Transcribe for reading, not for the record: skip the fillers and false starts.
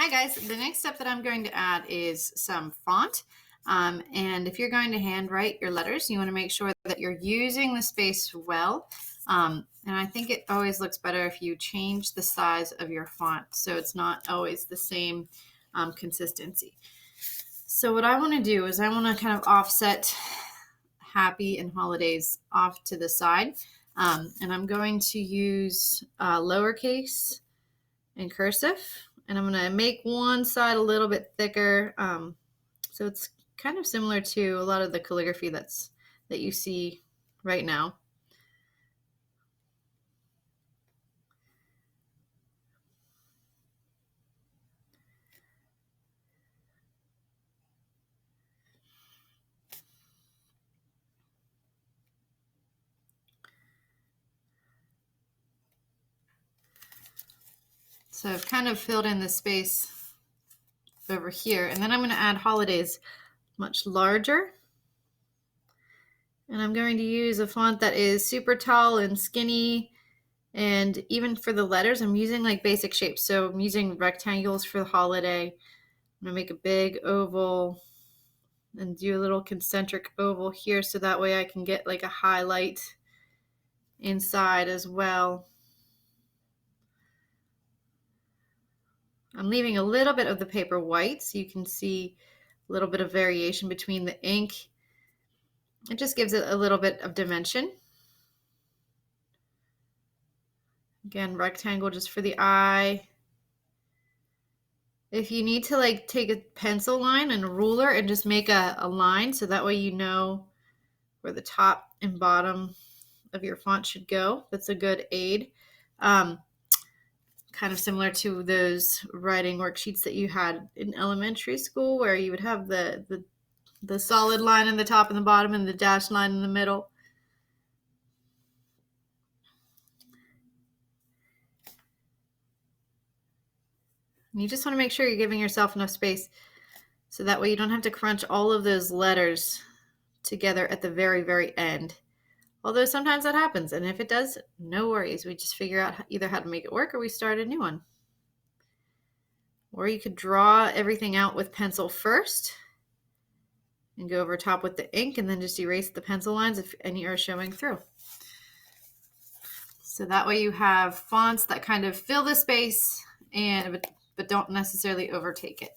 Hi guys, the next step that I'm going to add is some font. And if you're going to handwrite your letters, you want to make sure that you're using the space well. And I think it always looks better if you change the size of your font so it's not always the same consistency. So what I want to do is I want to kind of offset happy and holidays off to the side. And I'm going to use lowercase and cursive, and I'm going to make one side a little bit thicker, so it's kind of similar to a lot of the calligraphy that you see right now. So I've kind of filled in the space over here, and then I'm going to add holidays much larger. And I'm going to use a font that is super tall and skinny. And even for the letters, I'm using like basic shapes. So I'm using rectangles for the holiday. I'm going to make a big oval and do a little concentric oval here so that way I can get like a highlight inside as well. I'm leaving a little bit of the paper white so you can see a little bit of variation between the ink. It just gives it a little bit of dimension. Again, rectangle just for the eye. If you need to like take a pencil line and a ruler and just make a line so that way you know where the top and bottom of your font should go, that's a good aid. Kind of similar to those writing worksheets that you had in elementary school where you would have the solid line in the top and the bottom and the dashed line in the middle. And you just want to make sure you're giving yourself enough space so that way you don't have to crunch all of those letters together at the very, very end. Although sometimes that happens, and if it does, no worries. We just figure out either how to make it work or we start a new one. Or you could draw everything out with pencil first and go over top with the ink and then just erase the pencil lines if any are showing through. So that way you have fonts that kind of fill the space but don't necessarily overtake it.